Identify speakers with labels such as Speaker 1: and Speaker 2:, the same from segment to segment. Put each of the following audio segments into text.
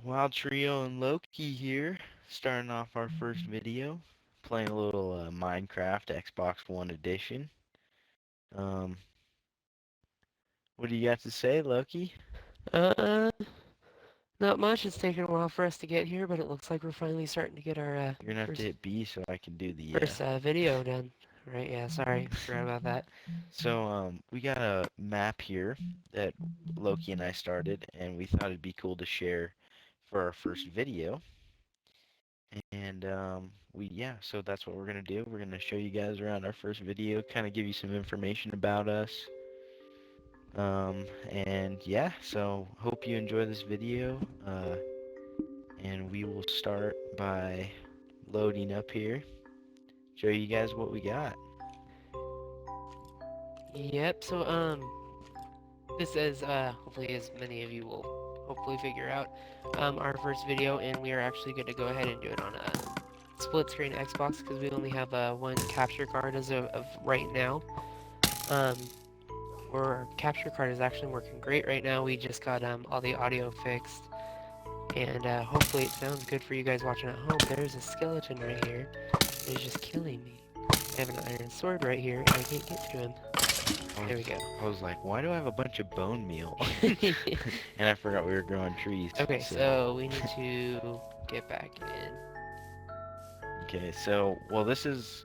Speaker 1: Wild Trio and Loki here, starting off our first video, playing a little Minecraft Xbox One edition. Um, what do you got to say, Loki?
Speaker 2: Uh, Not much. It's taken a while for us to get here, but it looks like we're finally starting to get our
Speaker 1: You're gonna have to
Speaker 2: first
Speaker 1: hit B so I can do the.
Speaker 2: first video done. Right? Yeah. Sorry, forgot about that.
Speaker 1: We got a map here that Loki and I started, and we thought it'd be cool to share for our first video. And so that's what we're gonna do. We're gonna show you guys around our first video, kind of give you some information about us. And yeah, so hope you enjoy this video. And we will start by loading up here, show you guys what we got.
Speaker 2: Yep. So this is hopefully as many of you will hopefully figure out our first video, and we are actually going to go ahead and do it on a split screen Xbox because we only have one capture card as of right now. Um, our capture card is actually working great right now. We just got all the audio fixed. And hopefully it sounds good for you guys watching at home. There's a skeleton right here. He's just killing me. I have an iron sword right here, and I can't get to him. There we go.
Speaker 1: I was like, why do I have a bunch of bone meal? And I forgot we were growing trees.
Speaker 2: Okay, so we need to get back in.
Speaker 1: Okay, so, well, this is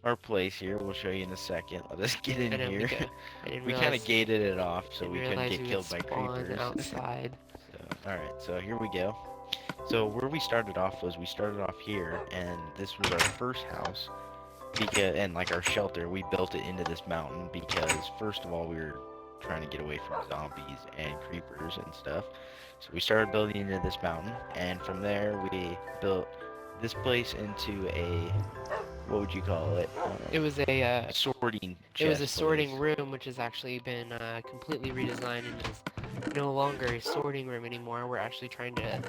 Speaker 1: our place here. We'll show you in a second. Let us get in
Speaker 2: I know
Speaker 1: here.
Speaker 2: we
Speaker 1: We kind of gated it off so
Speaker 2: didn't
Speaker 1: we couldn't
Speaker 2: realize
Speaker 1: get
Speaker 2: we would
Speaker 1: killed by
Speaker 2: spawn
Speaker 1: creepers.
Speaker 2: outside.
Speaker 1: So, alright, so here we go. So where we started off was we started off here, and this was our first house. And like our shelter, we built it into this mountain because first of all we were trying to get away from zombies and creepers and stuff. So we started building into this mountain, and from there we built this place into a, what would you call it?
Speaker 2: It was a
Speaker 1: Sorting chest
Speaker 2: it was a sorting
Speaker 1: place.
Speaker 2: room, which has actually been completely redesigned and is no longer a sorting room anymore. We're actually trying to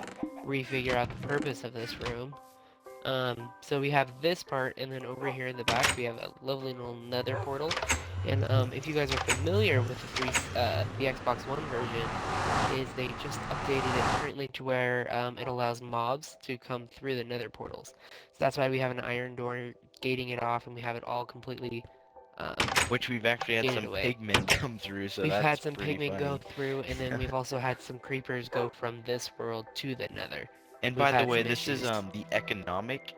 Speaker 2: refigure out the purpose of this room. So we have this part, and then over here in the back we have a lovely little Nether portal. And if you guys are familiar with the Xbox One version, is they just updated it currently to where it allows mobs to come through the Nether portals. So that's why we have an iron door gating it off, and we have it all completely um,
Speaker 1: Which we've actually had
Speaker 2: gated
Speaker 1: some
Speaker 2: away.
Speaker 1: pigmen come through, so
Speaker 2: We've
Speaker 1: that's
Speaker 2: had some
Speaker 1: pretty
Speaker 2: pigmen go
Speaker 1: funny.
Speaker 2: through, and then we've also had some creepers go from this world to the Nether.
Speaker 1: And
Speaker 2: We've
Speaker 1: by the
Speaker 2: had
Speaker 1: way,
Speaker 2: some
Speaker 1: this is
Speaker 2: issues.
Speaker 1: the economic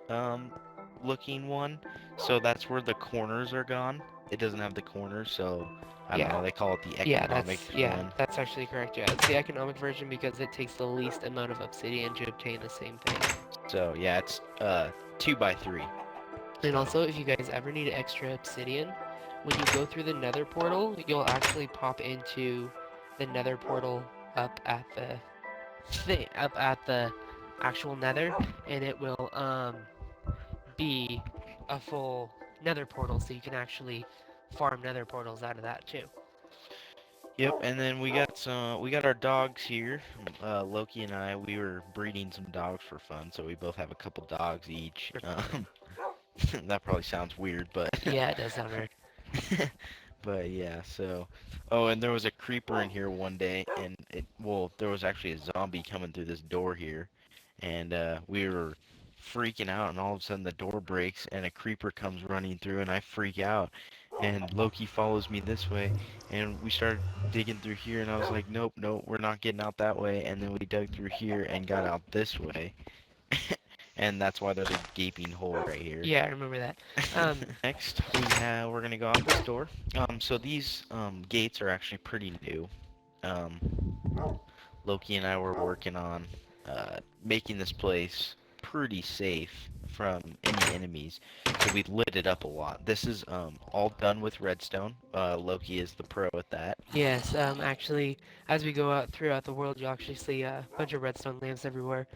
Speaker 1: looking one. So that's where the corners are gone. It doesn't have the corners, so I don't know,
Speaker 2: Yeah.
Speaker 1: they call it the
Speaker 2: Yeah,
Speaker 1: economic one.
Speaker 2: that's actually correct. Yeah, it's the economic version because it takes the least amount of obsidian to obtain the same thing.
Speaker 1: So yeah, it's 2x3.
Speaker 2: And
Speaker 1: So
Speaker 2: also, if you guys ever need extra obsidian, when you go through the Nether portal, you'll actually pop into the Nether portal up at the actual Nether, and it will be a full Nether portal, so you can actually farm Nether portals out of that too.
Speaker 1: yep, and then we got our dogs here. Loki and I, we were breeding some dogs for fun, so we both have a couple dogs each. That probably sounds weird, but
Speaker 2: Yeah, it does sound weird.
Speaker 1: but yeah, so oh, and there was a creeper in here one day, and there was actually a zombie coming through this door here, and we were freaking out, and all of a sudden the door breaks and a creeper comes running through, and I freak out, and Loki follows me this way, and we started digging through here, and I was like, nope, nope, we're not getting out that way, and then we dug through here and got out this way. And that's why there's a gaping hole right here.
Speaker 2: Yeah, I remember that. Um,
Speaker 1: Next, we're gonna go out this door. So these gates are actually pretty new. Um, Loki and I were working on making this place pretty safe from any enemies, so we lit it up a lot. This is all done with redstone. Loki is the pro at that.
Speaker 2: yes, actually, as we go out throughout the world, you'll actually see a bunch of redstone lamps everywhere.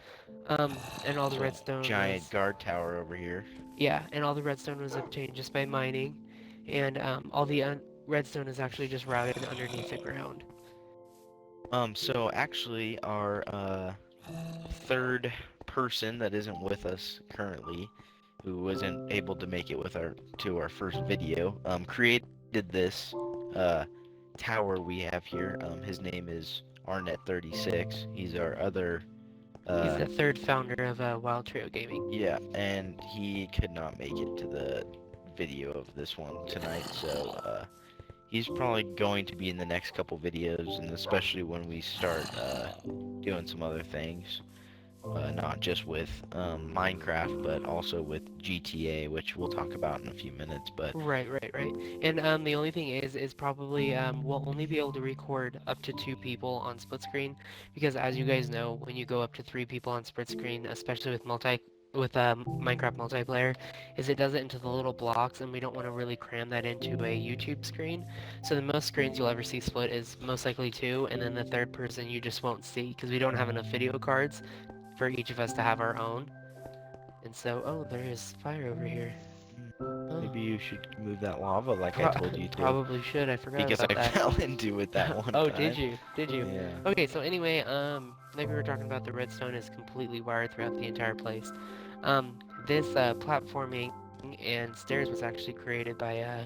Speaker 2: Um, and all the
Speaker 1: So
Speaker 2: redstone
Speaker 1: giant
Speaker 2: was,
Speaker 1: guard tower over here.
Speaker 2: yeah, and all the redstone was obtained just by mining, and all the redstone is actually just routed underneath the ground.
Speaker 1: So actually, our third person that isn't with us currently, who wasn't able to make it with our first video, created this tower we have here. His name is Arnet36. He's our other
Speaker 2: He's
Speaker 1: Uh,
Speaker 2: the third founder of WildTrioGaming.
Speaker 1: yeah, and he could not make it to the video of this one tonight, so he's probably going to be in the next couple videos, and especially when we start doing some other things. Not just with Minecraft, but also with GTA, which we'll talk about in a few minutes. But
Speaker 2: Right. And the only thing is probably we'll only be able to record up to 2 people on split screen because as you guys know, when you go up to 3 people on split screen, especially with Minecraft multiplayer, is it does it into the little blocks, and we don't want to really cram that into a YouTube screen. So the most screens you'll ever see split is most likely 2, and then the third person you just won't see because we don't have enough video cards for each of us to have our own. And so, oh, there is fire over here. Oh.
Speaker 1: maybe you should move that lava like I
Speaker 2: Pro
Speaker 1: told you to,
Speaker 2: probably should. I forgot
Speaker 1: because
Speaker 2: about
Speaker 1: I
Speaker 2: that.
Speaker 1: fell into it that one
Speaker 2: Oh, did
Speaker 1: time.
Speaker 2: you? Did you?
Speaker 1: Yeah.
Speaker 2: Okay, so anyway, like we were talking about, the redstone is completely wired throughout the entire place. This platforming and stairs was actually created by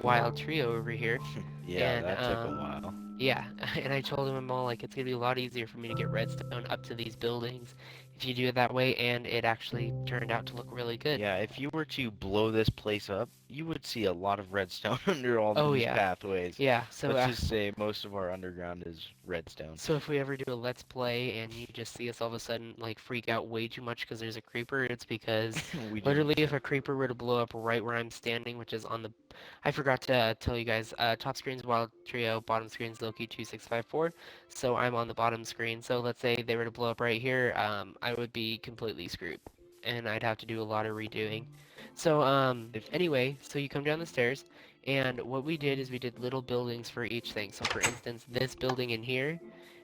Speaker 2: Wild Trio over here,
Speaker 1: Yeah,
Speaker 2: and
Speaker 1: that took a while.
Speaker 2: yeah, and I told him I'm all like, it's gonna be a lot easier for me to get redstone up to these buildings if you do it that way, and it actually turned out to look really good.
Speaker 1: Yeah, if you were to blow this place up, you would see a lot of redstone under all
Speaker 2: Oh
Speaker 1: these
Speaker 2: yeah,
Speaker 1: pathways.
Speaker 2: yeah. So
Speaker 1: Let's just say most of our underground is redstone.
Speaker 2: So if we ever do a let's play and you just see us all of a sudden like freak out way too much because there's a creeper, it's because
Speaker 1: We didn't.
Speaker 2: literally if a creeper were to blow up right where I'm standing, which is on the, I forgot to tell you guys, top screen's Wild Trio, bottom screen's Loki 2654. So I'm on the bottom screen. So let's say they were to blow up right here, I would be completely screwed and I'd have to do a lot of redoing. So
Speaker 1: If
Speaker 2: anyway, so you come down the stairs. And what we did is we did little buildings for each thing. So for instance, this building in here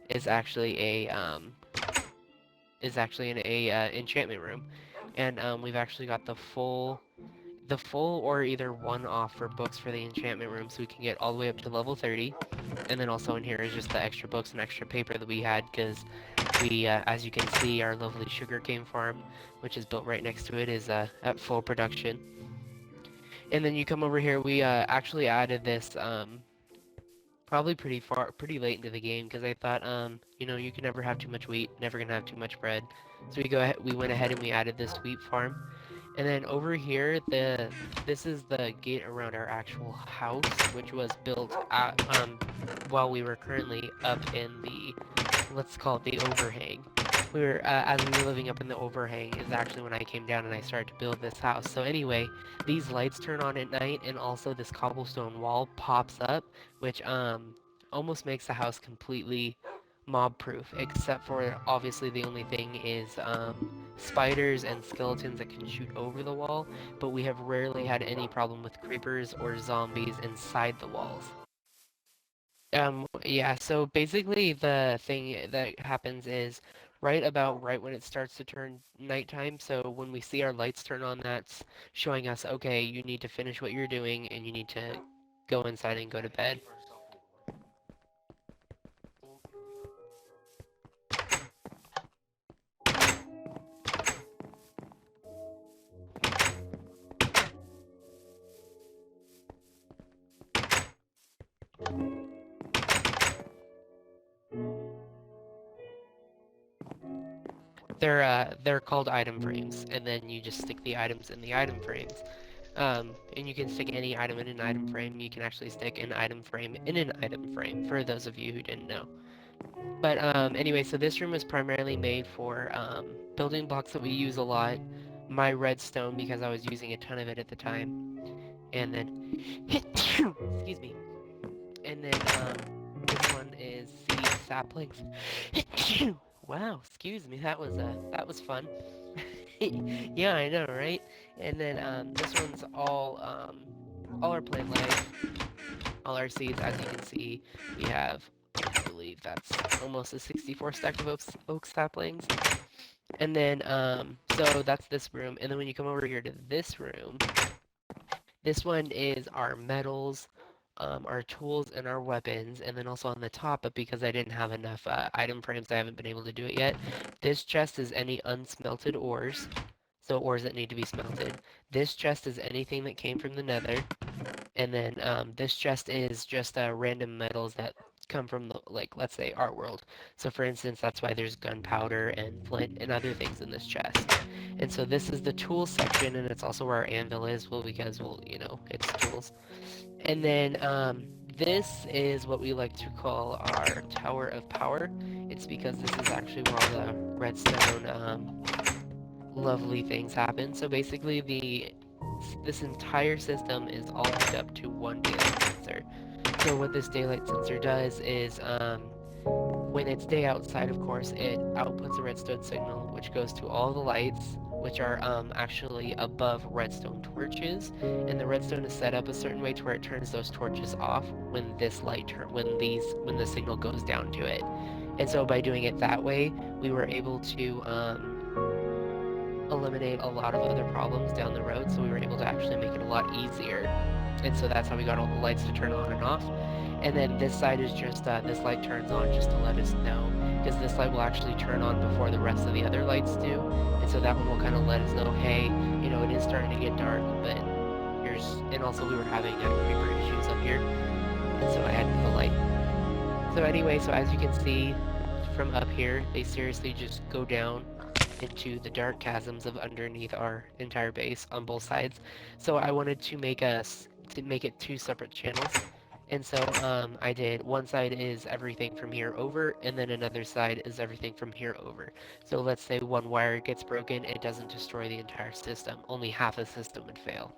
Speaker 2: is actually an enchantment room, and we've actually got the full or either one off for books for the enchantment room, so we can get all the way up to level 30. And then also in here is just the extra books and extra paper that we had because we, as you can see, our lovely sugarcane farm, which is built right next to it, is at full production. And then you come over here, we actually added this probably pretty late into the game because I thought, you can never have too much wheat, never gonna have too much bread. So we went ahead and we added this wheat farm. And then over here, this is the gate around our actual house, which was built while we were currently up in the, let's call it the overhang. As we were living up in the overhang is actually when I came down and I started to build this house. So anyway, these lights turn on at night, and also this cobblestone wall pops up, which almost makes the house completely mob proof, except for obviously the only thing is spiders and skeletons that can shoot over the wall, but we have rarely had any problem with creepers or zombies inside the walls. Yeah, so basically the thing that happens is right when it starts to turn nighttime, so when we see our lights turn on, that's showing us, okay, you need to finish what you're doing and you need to go inside and go to bed. They're called item frames, and then you just stick the items in the item frames. And you can stick any item in an item frame. You can actually stick an item frame in an item frame, for those of you who didn't know. But anyway, so this room is primarily made for building blocks that we use a lot. My redstone, because I was using a ton of it at the time. And then, excuse me. And then this one is seed saplings. Wow, excuse me, that was fun. Yeah, I know, right? And then this one's all our plant life, all our seeds. As you can see, we have, I believe that's almost a 64 stack of oak saplings. And then so that's this room. And then when you come over here to this room, this one is our metals, our tools, and our weapons. And then also on the top, but because I didn't have enough item frames, I haven't been able to do it yet. This chest is any unsmelted ores, so ores that need to be smelted. This chest is anything that came from the nether. And then this chest is just random metals that come from the, like, let's say our world. So for instance, that's why there's gunpowder and flint and other things in this chest. And so this is the tools section, and it's also where our anvil is, well, because, well, you know, it's tools. And then this is what we like to call our Tower of Power. It's because this is actually where all the redstone lovely things happen. So basically, this entire system is all hooked up to one daylight sensor. So what this daylight sensor does is, when it's day outside, of course, it outputs a redstone signal, which goes to all the lights, which are actually above redstone torches, and the redstone is set up a certain way to where it turns those torches off when this light when the signal goes down to it. And so by doing it that way, we were able to eliminate a lot of other problems down the road, so we were able to actually make it a lot easier. And so that's how we got all the lights to turn on and off. And then this side is just, this light turns on just to let us know, because this light will actually turn on before the rest of the other lights do. And so that one will kind of let us know, hey, you know, it is starting to get dark, but and also we were having creeper issues up here, and so I had to put a light. So anyway, so as you can see from up here, they seriously just go down into the dark chasms of underneath our entire base on both sides. So I wanted to make it two separate channels. And so I did one side is everything from here over, and then another side is everything from here over. So let's say one wire gets broken, it doesn't destroy the entire system. Only half the system would fail.